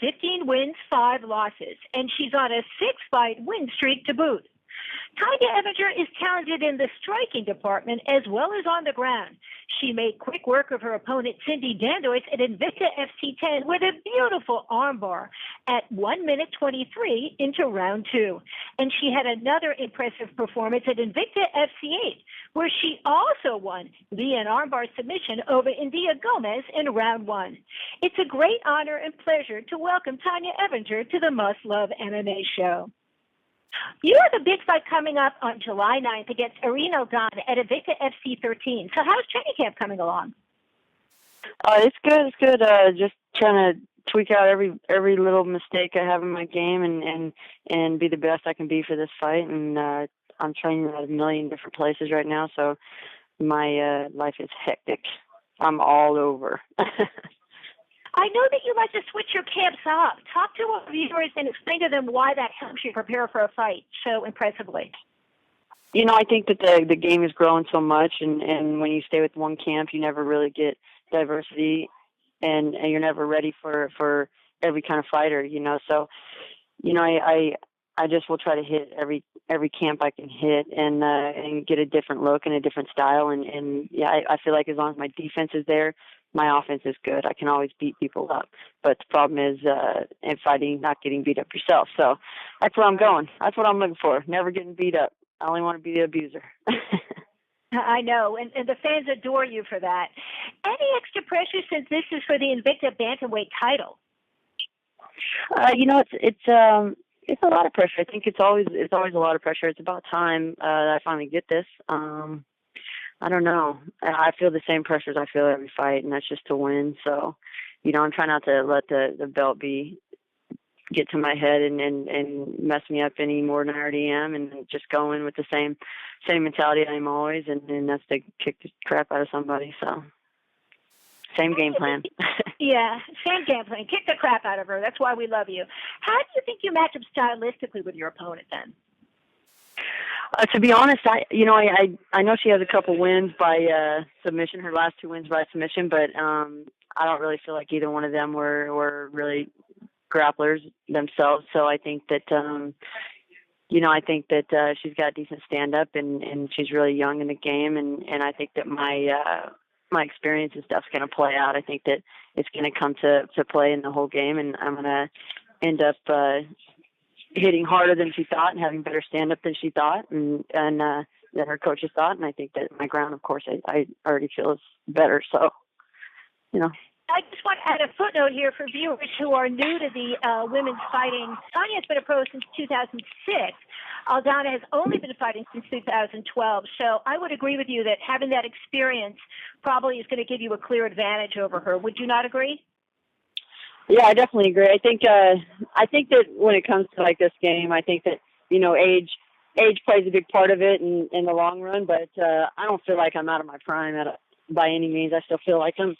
15 wins, 5 losses, and she's on a 6-fight win streak to boot. Tonya Evinger is talented in the striking department as well as on the ground. She made quick work of her opponent, Cindy Dandois, at Invicta FC 10 with a beautiful armbar at 1 minute 23 into round 2. And she had another impressive performance at Invicta FC 8, where she also won via an armbar submission over India Gomez in round 1. It's a great honor and pleasure to welcome Tonya Evinger to the Must Love MMA show. You have a big fight coming up on July 9th against Irene Aldana at Invicta FC 13. So how's training camp coming along? It's good. It's good. Just trying to tweak out every little mistake I have in my game and be the best I can be for this fight. And I'm training at a million different places right now, so my life is hectic. I'm all over. I know that you like to switch your camps up. Talk to our viewers and explain to them why that helps you prepare for a fight so impressively. You know, I think that the game is growing so much, and when you stay with one camp, you never really get diversity, and you're never ready for every kind of fighter, you know. So, you know, I just will try to hit every camp I can hit and get a different look and a different style. And yeah, I feel like as long as my defense is there, my offense is good. I can always beat people up. But the problem is in fighting, not getting beat up yourself. So that's where I'm going. That's what I'm looking for. Never getting beat up. I only want to be the abuser. I know, and the fans adore you for that. Any extra pressure since this is for the Invicta Bantamweight title? You know, it's a lot of pressure. I think it's always a lot of pressure. It's about time that I finally get this. I don't know. I feel the same pressures I feel every fight, and that's just to win. So, you know, I'm trying not to let the belt get to my head and mess me up any more than I already am, and just go in with the same mentality I'm always, and that's to kick the crap out of somebody. So, same game plan. Yeah, same game plan. Kick the crap out of her. That's why we love you. How do you think you match up stylistically with your opponent then? To be honest, I know she has a couple wins by submission, her last 2 wins by submission, but I don't really feel like either one of them were really grapplers themselves. So I think that she's got decent stand up and she's really young in the game, and I think that my experience and stuff's going to play out. I think that it's going to come to play in the whole game, and I'm going to end up hitting harder than she thought and having better stand up than she thought and than her coaches thought. And I think that my ground, of course, I already feel is better. So, you know. I just want to add a footnote here for viewers who are new to the women's fighting. Tonya's been a pro since 2006. Aldana has only been fighting since 2012. So I would agree with you that having that experience probably is going to give you a clear advantage over her. Would you not agree? Yeah, I definitely agree. I think that when it comes to like this game, I think that, you know, age plays a big part of it in the long run. But I don't feel like I'm out of my prime by any means. I still feel like I'm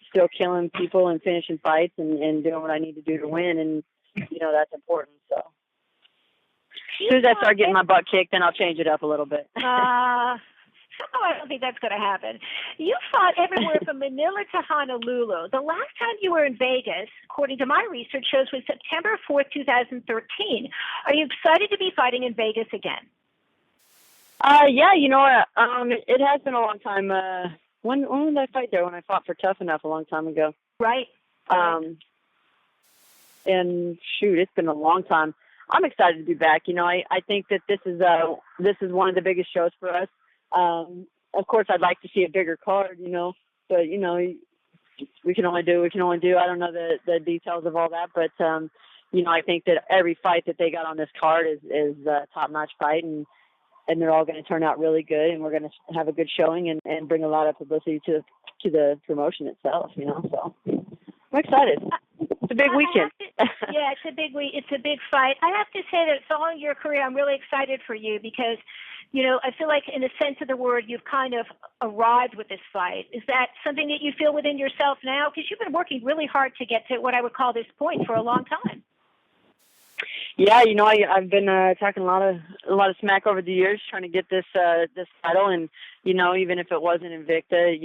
still killing people and finishing fights and doing what I need to do to win, and you know that's important. So as soon as I start getting my butt kicked, then I'll change it up a little bit. I don't think that's going to happen. You fought everywhere from Manila to Honolulu. The last time you were in Vegas, according to my research, shows was September 4th, 2013. Are you excited to be fighting in Vegas again? Yeah, you know, it has been a long time. When did I fight there? When I fought for Tough Enough a long time ago. Right. And shoot, it's been a long time. I'm excited to be back. You know, I think that this is one of the biggest shows for us. Of course, I'd like to see a bigger card, you know, but you know, we can only do. I don't know the details of all that, but you know, I think that every fight that they got on this card is a top-notch fight, and they're all going to turn out really good, and we're going to have a good showing and bring a lot of publicity to the promotion itself, you know. So I'm excited. It's a big weekend. Yeah, it's a big week. It's a big fight. I have to say that following your career, I'm really excited for you because, you know, I feel like in the sense of the word, you've kind of arrived with this fight. Is that something that you feel within yourself now? Because you've been working really hard to get to what I would call this point for a long time. Yeah, I've been talking a lot of smack over the years, trying to get this title, and even if it wasn't Invicta,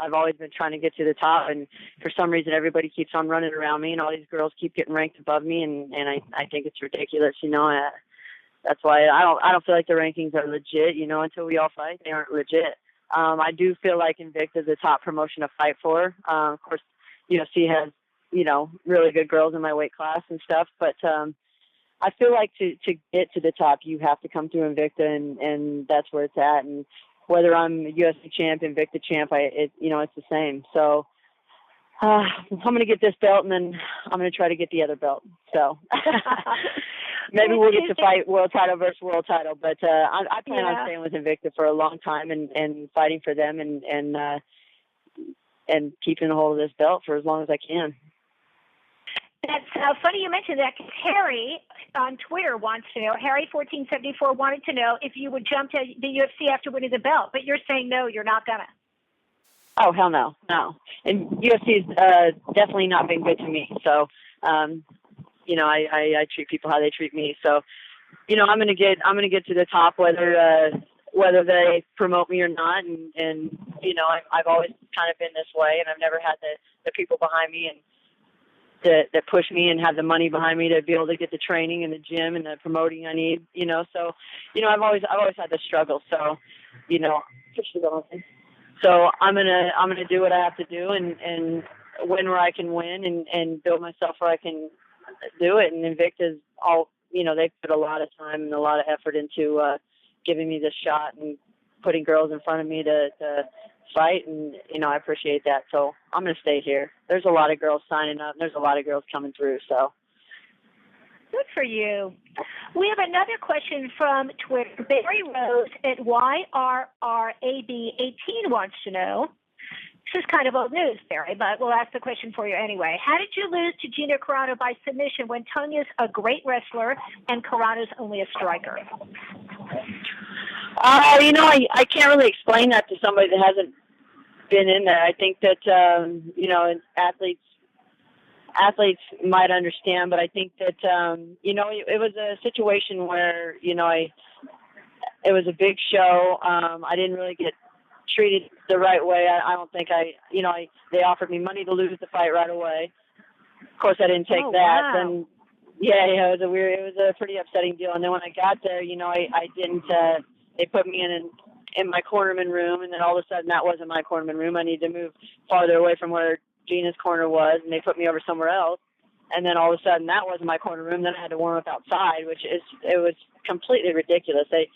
I've always been trying to get to the top, and for some reason everybody keeps on running around me, and all these girls keep getting ranked above me, and I think it's ridiculous. That's why I don't feel like the rankings are legit. Until we all fight, they aren't legit. I do feel like Invicta is the top promotion to fight for. Of course, UFC has really good girls in my weight class and stuff, but I feel like to get to the top, you have to come through Invicta, and that's where it's at. And whether I'm a UFC champ, Invicta champ, it's the same. So I'm going to get this belt, and then I'm going to try to get the other belt. So maybe we'll get to fight world title versus world title. But I plan on staying with Invicta for a long time and fighting for them and keeping a hold of this belt for as long as I can. That's funny you mentioned that, because Harry on Twitter wants to know, Harry1474 wanted to know if you would jump to the UFC after winning the belt, but you're saying no, you're not going to. Oh, hell no. And UFC's definitely not been good to me. So, I treat people how they treat me. So, I'm going to get to the top whether they promote me or not. And I've always kind of been this way, and I've never had the people behind me and that push me and have the money behind me to be able to get the training and the gym and the promoting I need, so, I've always had the struggle. So, so I'm going to do what I have to do and win where I can win and build myself where I can do it. And Invicta's all, they put a lot of time and a lot of effort into giving me this shot and putting girls in front of me to fight, and I appreciate that. So I'm going to stay here. There's a lot of girls signing up, and there's a lot of girls coming through. So good for you. We have another question from Twitter. Barry Rose at YRRAB18 wants to know. This is kind of old news, Barry, but we'll ask the question for you anyway. How did you lose to Gina Carano by submission when Tonya's a great wrestler and Carano's only a striker? I can't really explain that to somebody that hasn't been in there. I think that, athletes might understand, but I think that, it was a situation where, it was a big show. I didn't really get treated the right way. I don't think they offered me money to lose the fight right away. Of course, I didn't take that. Wow. And it was a pretty upsetting deal. And then when I got there, I didn't, they put me in my cornerman room, and then all of a sudden that wasn't my cornerman room. I needed to move farther away from where Gina's corner was, and they put me over somewhere else. And then all of a sudden that wasn't my corner room. Then I had to warm up outside, it was completely ridiculous. I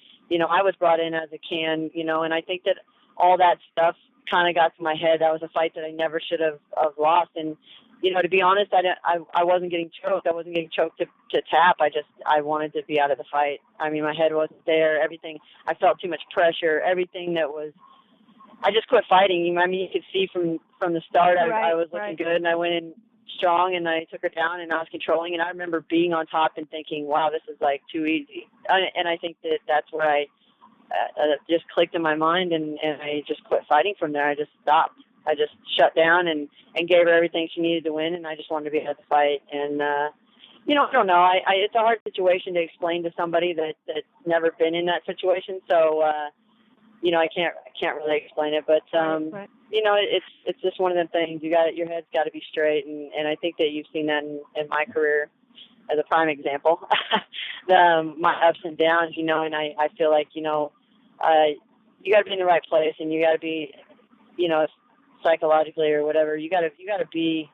was brought in as a can, and I think that all that stuff kind of got to my head. That was a fight that I never should have lost. And, to be honest, I wasn't getting choked. I wasn't getting choked to tap. I wanted to be out of the fight. I mean, my head wasn't there. Everything, I felt too much pressure. Everything I just quit fighting. I mean, you could see from the start, I was looking good, and I went in strong, and I took her down, and I was controlling. And I remember being on top and thinking, wow, this is like too easy. And I think that's where I just clicked in my mind, and I just quit fighting from there. I just stopped. I just shut down and gave her everything she needed to win, and I just wanted to be out of the fight. And, I don't know. It's a hard situation to explain to somebody that's never been in that situation. So, I can't really explain it, but, right. It's just one of them things. Your head's got to be straight. And I think that you've seen that in my career as a prime example, my ups and downs, and I feel like, you got to be in the right place, and you got to be, psychologically or whatever, you got to be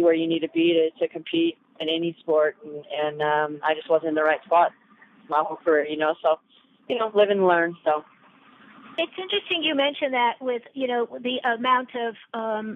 where you need to be to compete in any sport. And I just wasn't in the right spot my whole career, so, live and learn. So. It's interesting you mentioned that with, the amount of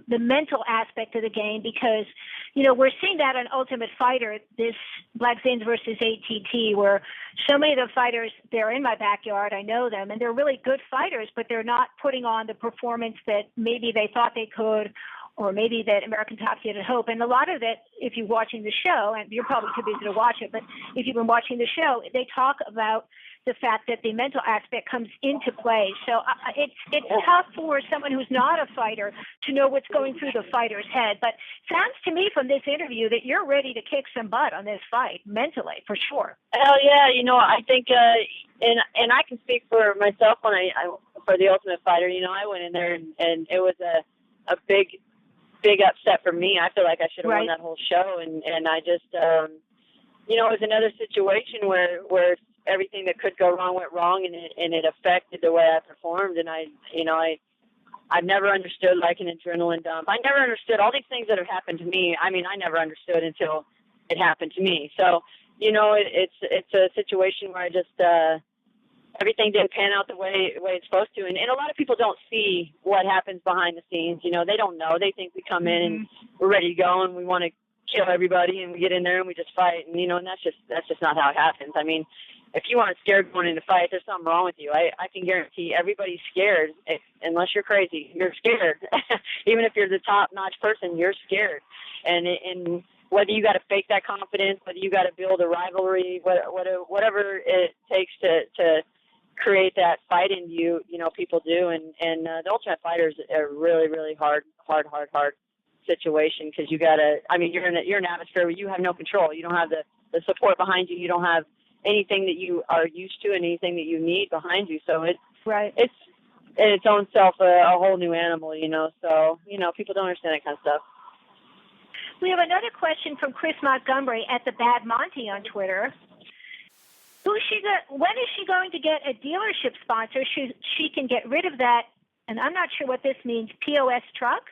the mental aspect of the game, because, we're seeing that on Ultimate Fighter, this Black Zins versus ATT, where so many of the fighters, they're in my backyard, I know them, and they're really good fighters, but they're not putting on the performance that maybe they thought they could, or maybe that American Top Gear had hoped. And a lot of it, if you're watching the show, and you're probably too busy to watch it, but if you've been watching the show, they talk about the fact that the mental aspect comes into play. So it's tough for someone who's not a fighter to know what's going through the fighter's head. But sounds to me from this interview that you're ready to kick some butt on this fight, mentally, for sure. Hell yeah, I think, and I can speak for myself when for the Ultimate Fighter, I went in there and it was a big upset for me. I feel like I should have won that whole show, and I just, it was another situation where everything that could go wrong went wrong, and it affected the way I performed. And I've never understood like an adrenaline dump. I never understood all these things that have happened to me. I mean, I never understood until it happened to me. So, it's a situation where I just, everything didn't pan out the way it's supposed to. And a lot of people don't see what happens behind the scenes. They don't know. They think we come in and we're ready to go and we want to kill everybody, and we get in there and we just fight. And, and that's just not how it happens. I mean, if you aren't scared going into fight, there's something wrong with you. I can guarantee everybody's scared. Unless you're crazy, you're scared. Even if you're the top-notch person, you're scared. And whether you got to fake that confidence, whether you got to build a rivalry, whatever it takes to create that fight in you, people do. And the Ultimate Fighter is a really, really hard situation, because you got to, I mean, you're in an atmosphere where you have no control. You don't have the support behind you. You don't have anything that you are used to and anything that you need behind you. So it's in its own self a whole new animal, So, people don't understand that kind of stuff. We have another question from Chris Montgomery at the Bad Monty on Twitter. When is she going to get a dealership sponsor? She can get rid of that, and I'm not sure what this means, POS truck?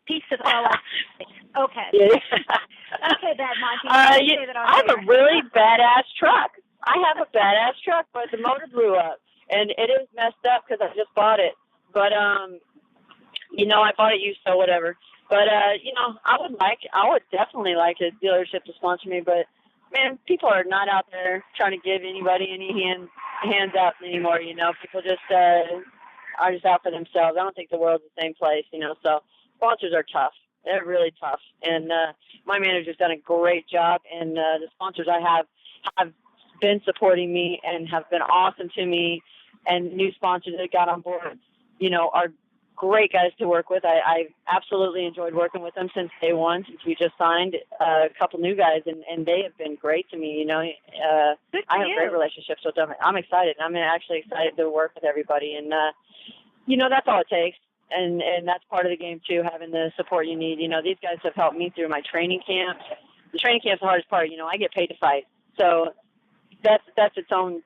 Piece of okay. Yeah. Okay, Bad Monty. I have a really badass truck. I have a badass truck, but the motor blew up, and it is messed up because I just bought it. But I bought it used, so whatever. But I would definitely like a dealership to sponsor me. But man, people are not out there trying to give anybody any hands up anymore. People just are just out for themselves. I don't think the world's the same place. So sponsors are tough. They're really tough. And my manager's done a great job. And the sponsors I have been supporting me and have been awesome to me. And new sponsors that got on board, are great guys to work with. I absolutely enjoyed working with them since day one, since we just signed a couple new guys, and they have been great to me. I have great relationships with them. I'm excited. I'm actually excited to work with everybody, and that's all it takes. And that's part of the game too, having the support you need. These guys have helped me through my training camps. The training camp's the hardest part. I get paid to fight, so that's its own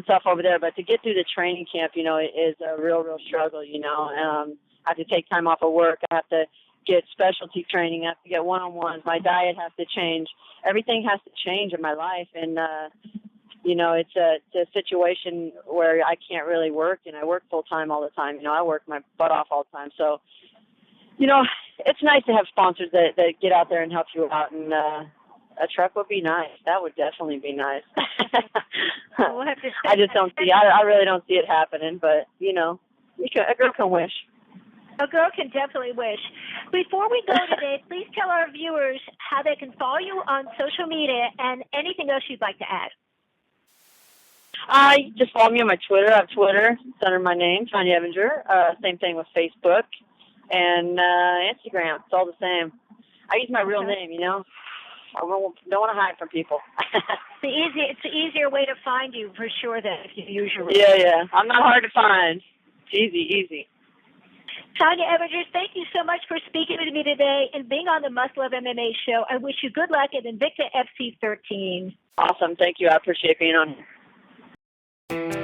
stuff over there. But to get through the training camp, is a real struggle. I have to take time off of work. I have to get specialty training. I have to get one-on-ones. My diet has to change. Everything has to change in my life, and it's a situation where I can't really work, and I work full time all the time. I work my butt off all the time. So, it's nice to have sponsors that get out there and help you out, and a truck would be nice. That would definitely be nice. We'll have to I just don't see. I really don't see it happening. But a girl can wish. A girl can definitely wish. Before we go today, please tell our viewers how they can follow you on social media and anything else you'd like to add. You just follow me on my Twitter. I have Twitter. It's under my name, Tonya Evinger. Same thing with Facebook and Instagram. It's all the same. I use my real name, I don't want to hide from people. It's the easier way to find you, for sure, than if you use your real name. Yeah. I'm not hard to find. It's easy. Tonya Evinger, thank you so much for speaking with me today and being on the Must Love MMA show. I wish you good luck at Invicta FC 13. Awesome. Thank you. I appreciate being on here.